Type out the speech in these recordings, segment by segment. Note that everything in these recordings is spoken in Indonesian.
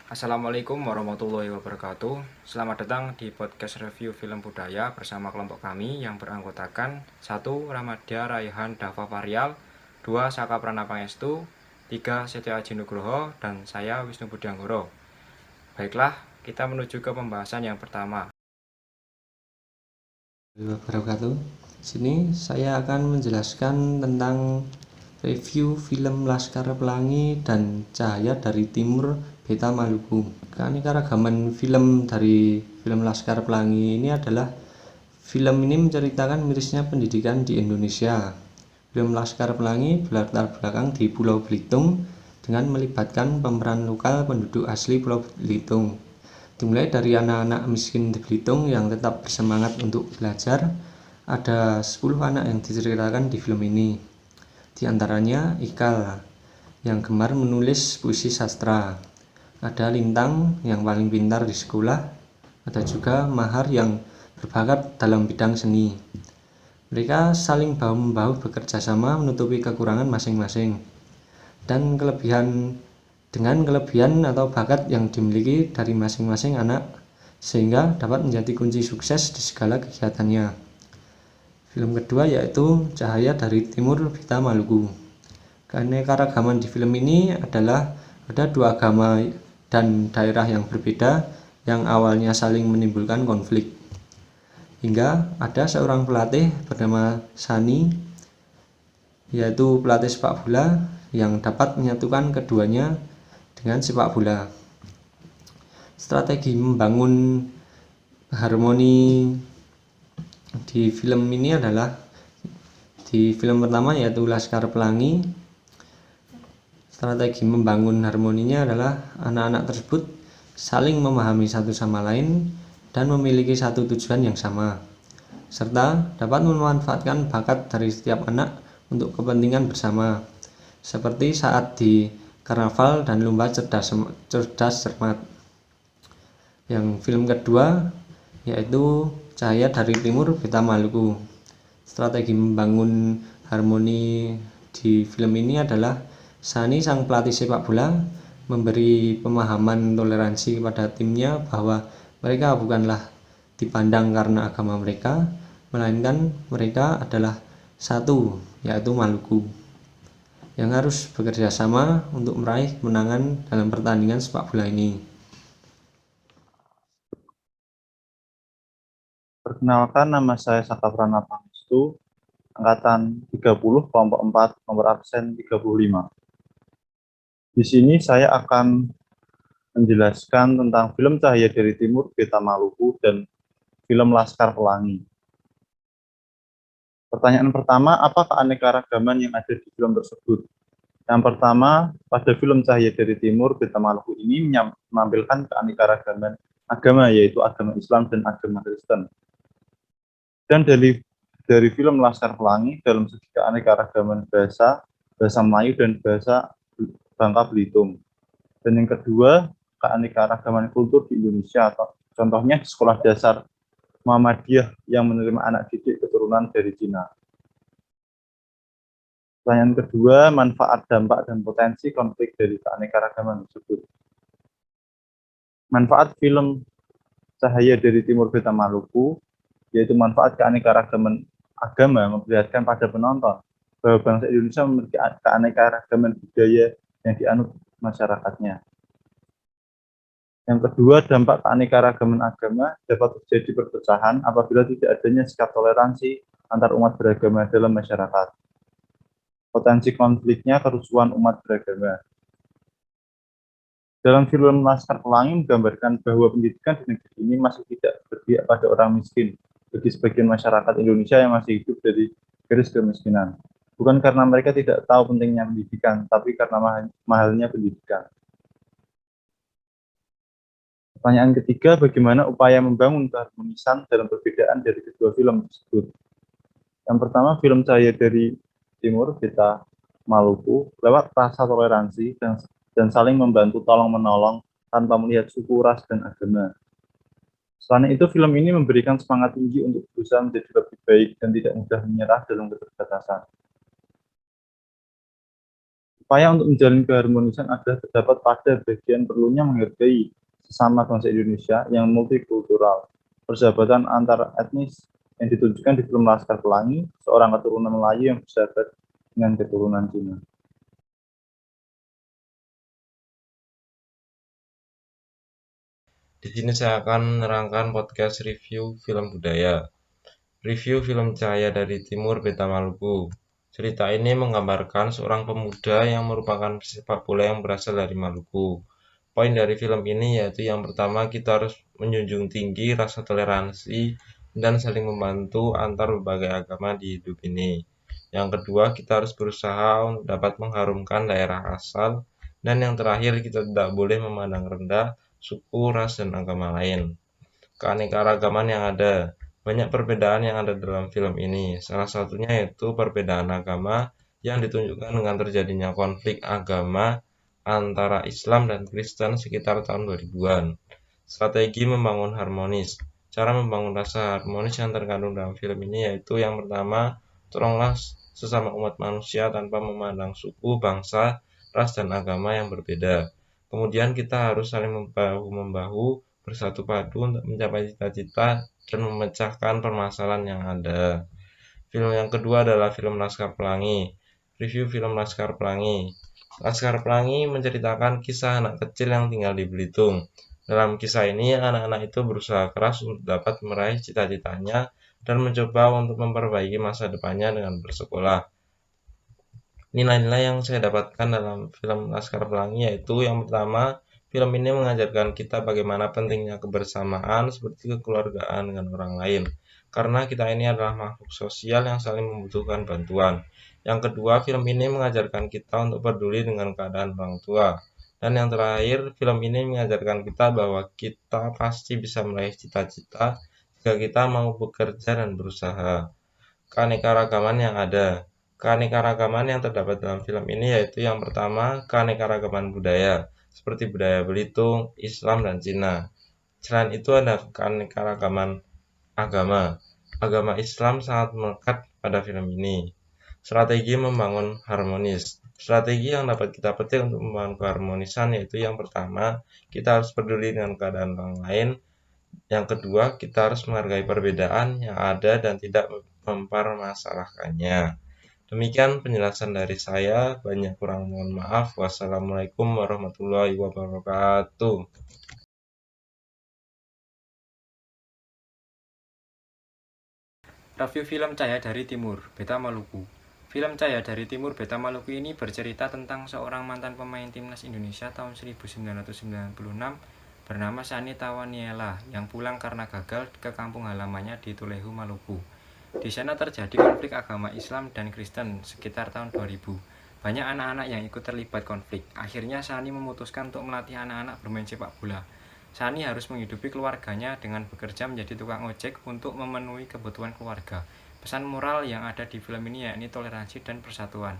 Assalamualaikum warahmatullahi wabarakatuh. Selamat datang di podcast review film budaya bersama kelompok kami yang beranggotakan 1. Ramadha Raihan Dava Varial, 2. Saka Prana Pangestu, 3. Setyo Aji Nugroho, dan saya Wisnu Budi Anggoro. Baiklah, kita menuju ke pembahasan yang pertama. Wabarakatuh. Sini saya akan menjelaskan tentang review film Laskar Pelangi dan Cahaya dari Timur Beta Maluku. Keanekaragaman film dari film Laskar Pelangi ini adalah film ini menceritakan mirisnya pendidikan di Indonesia. Film Laskar Pelangi berlatar belakang di Pulau Belitung dengan melibatkan pemeran lokal penduduk asli Pulau Belitung. Dimulai dari anak-anak miskin di Belitung yang tetap bersemangat untuk belajar. Ada 10 anak yang diceritakan di film ini. Di antaranya Ikal yang gemar menulis puisi sastra. Ada Lintang yang paling pintar di sekolah. Ada juga Mahar yang berbakat dalam bidang seni. Mereka saling bahu-membahu bekerja sama menutupi kekurangan masing-masing dan dengan kelebihan atau bakat yang dimiliki dari masing-masing anak sehingga dapat menjadi kunci sukses di segala kegiatannya. Film kedua yaitu Cahaya dari Timur Beta Maluku. Keanekaragaman di film ini adalah ada dua agama dan daerah yang berbeda yang awalnya saling menimbulkan konflik. Hingga ada seorang pelatih bernama Sani, yaitu pelatih sepak bola yang dapat menyatukan keduanya dengan sepak bola. Strategi membangun harmoni di film ini adalah di film pertama yaitu Laskar Pelangi. Strategi membangun harmoninya adalah anak-anak tersebut saling memahami satu sama lain dan memiliki satu tujuan yang sama, serta dapat memanfaatkan bakat dari setiap anak untuk kepentingan bersama, seperti saat di karnaval dan lomba cerdas cermat. Yang film kedua yaitu Cahaya dari Timur Beta Maluku. Strategi membangun harmoni di film ini adalah Sani sang pelatih sepak bola memberi pemahaman toleransi kepada timnya bahwa mereka bukanlah dipandang karena agama mereka, melainkan mereka adalah satu, yaitu Maluku, yang harus bekerja sama untuk meraih kemenangan dalam pertandingan sepak bola ini. Perkenalkan, nama saya Saka Prana Pangestu, angkatan 30, kelompok 4, nomor absen 35. Di sini saya akan menjelaskan tentang film Cahaya dari Timur Beta Maluku dan film Laskar Pelangi. Pertanyaan pertama, apa keanekaragaman yang ada di film tersebut? Yang pertama, pada film Cahaya dari Timur Beta Maluku ini menampilkan keanekaragaman agama, yaitu agama Islam dan agama Kristen. Dan dari film Laskar Pelangi dalam segi keanekaragaman bahasa Melayu dan bahasa Bangka Belitung. Dan yang kedua, keanekaragaman kultur di Indonesia, atau contohnya di sekolah dasar Muhammadiyah yang menerima anak didik keturunan dari Cina. Pertanyaan kedua, manfaat, dampak, dan potensi konflik dari keanekaragaman tersebut. Manfaat film Cahaya dari Timur Beta Maluku yaitu manfaat keanekaragaman agama memperlihatkan pada penonton bahwa bangsa Indonesia memiliki keanekaragaman budaya yang dianut masyarakatnya. Yang kedua, dampak keanekaragaman agama dapat terjadi perpecahan apabila tidak adanya sikap toleransi antar umat beragama dalam masyarakat. Potensi konfliknya kerusuhan umat beragama. Dalam film Laskar Pelangi menggambarkan bahwa pendidikan di negeri ini masih tidak berpihak pada orang miskin, bagi sebagian masyarakat Indonesia yang masih hidup dari garis kemiskinan. Bukan karena mereka tidak tahu pentingnya pendidikan, tapi karena mahalnya pendidikan. Pertanyaan ketiga, bagaimana upaya membangun keharmonisan dalam perbedaan dari kedua film tersebut? Yang pertama, film Cahaya dari Timur Beta Maluku lewat rasa toleransi dan saling membantu tolong-menolong tanpa melihat suku, ras, dan agama. Selain itu, film ini memberikan semangat tinggi untuk berusaha menjadi lebih baik dan tidak mudah menyerah dalam keterbatasan. Upaya untuk menjalin keharmonisan adalah terdapat pada bagian perlunya menghargai sesama bangsa Indonesia yang multikultural. Persahabatan antar etnis yang ditunjukkan di film Laskar Pelangi, seorang keturunan Melayu yang bersahabat dengan keturunan Cina. Di sini saya akan menerangkan podcast review film budaya. Review film Cahaya dari Timur Beta Maluku. Cerita ini menggambarkan seorang pemuda yang merupakan pesepak bola yang berasal dari Maluku. Poin dari film ini yaitu yang pertama, kita harus menjunjung tinggi rasa toleransi dan saling membantu antar berbagai agama di hidup ini. Yang kedua, kita harus berusaha untuk dapat mengharumkan daerah asal. Dan yang terakhir, kita tidak boleh memandang rendah suku, ras, dan agama lain. Keanekaragaman yang ada. Banyak perbedaan yang ada dalam film ini. Salah satunya yaitu perbedaan agama yang ditunjukkan dengan terjadinya konflik agama antara Islam dan Kristen sekitar tahun 2000-an. Strategi membangun harmonis. Cara membangun rasa harmonis yang terkandung dalam film ini yaitu yang pertama, tolonglah sesama umat manusia tanpa memandang suku, bangsa, ras, dan agama yang berbeda. Kemudian kita harus saling membahu-membahu, bersatu padu untuk mencapai cita-cita dan memecahkan permasalahan yang ada. Film yang kedua adalah film Laskar Pelangi. Review film Laskar Pelangi. Laskar Pelangi menceritakan kisah anak kecil yang tinggal di Belitung. Dalam kisah ini, anak-anak itu berusaha keras untuk dapat meraih cita-citanya dan mencoba untuk memperbaiki masa depannya dengan bersekolah. Nilai-nilai yang saya dapatkan dalam film Laskar Pelangi yaitu yang pertama, film ini mengajarkan kita bagaimana pentingnya kebersamaan seperti kekeluargaan dengan orang lain. Karena kita ini adalah makhluk sosial yang saling membutuhkan bantuan. Yang kedua, film ini mengajarkan kita untuk peduli dengan keadaan orang tua. Dan yang terakhir, film ini mengajarkan kita bahwa kita pasti bisa meraih cita-cita jika kita mau bekerja dan berusaha. Keanekaragaman yang ada. Keanekaragaman yang terdapat dalam film ini yaitu yang pertama, keanekaragaman budaya, seperti budaya Belitung, Islam, dan Cina. Selain itu ada keanekaragaman agama. Agama Islam sangat melekat pada film ini. Strategi membangun harmonis. Strategi yang dapat kita petik untuk membangun keharmonisan yaitu yang pertama, kita harus peduli dengan keadaan orang lain. Yang kedua, kita harus menghargai perbedaan yang ada dan tidak mempermasalahkannya. Demikian penjelasan dari saya, banyak kurang mohon maaf. Wassalamualaikum warahmatullahi wabarakatuh. Review film Cahaya dari Timur, Beta Maluku. Film Cahaya dari Timur, Beta Maluku ini bercerita tentang seorang mantan pemain timnas Indonesia tahun 1996 bernama Sani Tawaniela yang pulang karena gagal ke kampung halamannya di Tulehu, Maluku. Di sana terjadi konflik agama Islam dan Kristen sekitar tahun 2000. Banyak anak-anak yang ikut terlibat konflik. Akhirnya Sani memutuskan untuk melatih anak-anak bermain sepak bola. Sani harus menghidupi keluarganya dengan bekerja menjadi tukang ojek untuk memenuhi kebutuhan keluarga. Pesan moral yang ada di film ini yakni toleransi dan persatuan.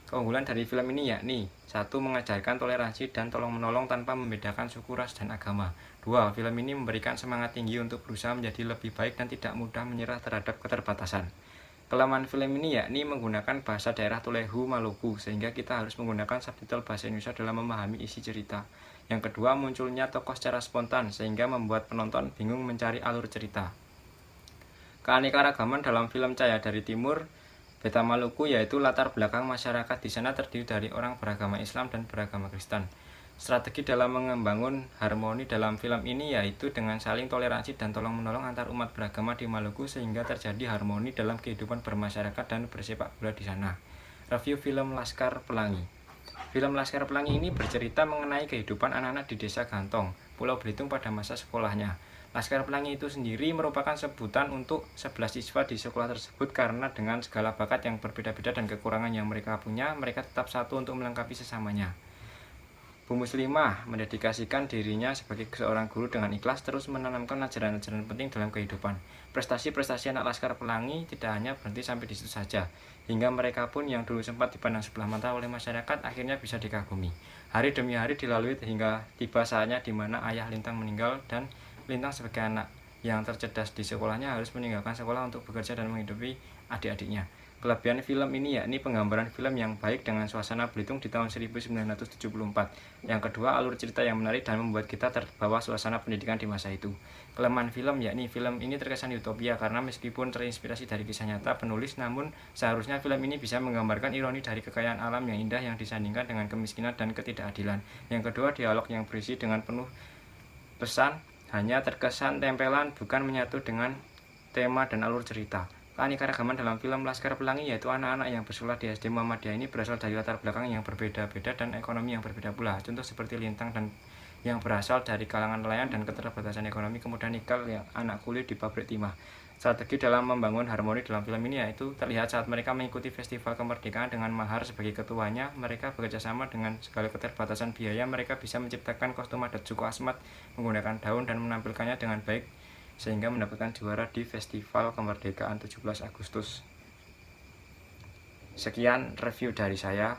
Keunggulan dari film ini yakni 1. Mengajarkan toleransi dan tolong-menolong tanpa membedakan suku, ras, dan agama. 2. Film ini memberikan semangat tinggi untuk berusaha menjadi lebih baik dan tidak mudah menyerah terhadap keterbatasan. Kelemahan film ini yakni menggunakan bahasa daerah Tulehu, Maluku, sehingga kita harus menggunakan subtitle bahasa Indonesia dalam memahami isi cerita. Yang kedua, munculnya tokoh secara spontan, sehingga membuat penonton bingung mencari alur cerita. Keanekaragaman dalam film Cahaya dari Timur, Beta Maluku yaitu latar belakang masyarakat di sana terdiri dari orang beragama Islam dan beragama Kristen. Strategi dalam membangun harmoni dalam film ini yaitu dengan saling toleransi dan tolong-menolong antar umat beragama di Maluku sehingga terjadi harmoni dalam kehidupan bermasyarakat dan bersepak bola di sana. Review film Laskar Pelangi. Film Laskar Pelangi ini bercerita mengenai kehidupan anak-anak di Desa Gantong, Pulau Belitung pada masa sekolahnya. Laskar Pelangi itu sendiri merupakan sebutan untuk 11 siswa di sekolah tersebut karena dengan segala bakat yang berbeda-beda dan kekurangan yang mereka punya, mereka tetap satu untuk melengkapi sesamanya. Bu Muslimah mendedikasikan dirinya sebagai seorang guru dengan ikhlas terus menanamkan ajaran-ajaran penting dalam kehidupan. Prestasi-prestasi anak Laskar Pelangi tidak hanya berhenti sampai di situ saja, hingga mereka pun yang dulu sempat dipandang sebelah mata oleh masyarakat akhirnya bisa dikagumi. Hari demi hari dilalui hingga tiba saatnya di mana ayah Lintang meninggal dan Lintang sebagai anak yang tercerdas di sekolahnya harus meninggalkan sekolah untuk bekerja dan menghidupi adik-adiknya. Kelebihan film ini yakni penggambaran film yang baik dengan suasana Belitung di tahun 1974. Yang kedua, alur cerita yang menarik dan membuat kita terbawa suasana pendidikan di masa itu. Kelemahan film yakni film ini terkesan utopia karena meskipun terinspirasi dari kisah nyata penulis, namun seharusnya film ini bisa menggambarkan ironi dari kekayaan alam yang indah yang disandingkan dengan kemiskinan dan ketidakadilan. Yang kedua, dialog yang berisi dengan penuh pesan hanya terkesan tempelan, bukan menyatu dengan tema dan alur cerita. Keanekaragaman dalam film Laskar Pelangi, yaitu anak-anak yang bersekolah di SD Muhammadiyah ini berasal dari latar belakang yang berbeda-beda dan ekonomi yang berbeda pula. Contoh seperti Lintang dan yang berasal dari kalangan nelayan dan keterbatasan ekonomi, kemudian Nikal yang anak kulit di pabrik timah. Strategi dalam membangun harmoni dalam film ini yaitu terlihat saat mereka mengikuti festival kemerdekaan dengan Mahar sebagai ketuanya. Mereka bekerjasama dengan segala keterbatasan biaya. Mereka bisa menciptakan kostum adat suku Asmat menggunakan daun dan menampilkannya dengan baik sehingga mendapatkan juara di Festival Kemerdekaan 17 Agustus. Sekian review dari saya.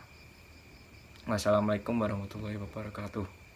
Wassalamualaikum warahmatullahi wabarakatuh.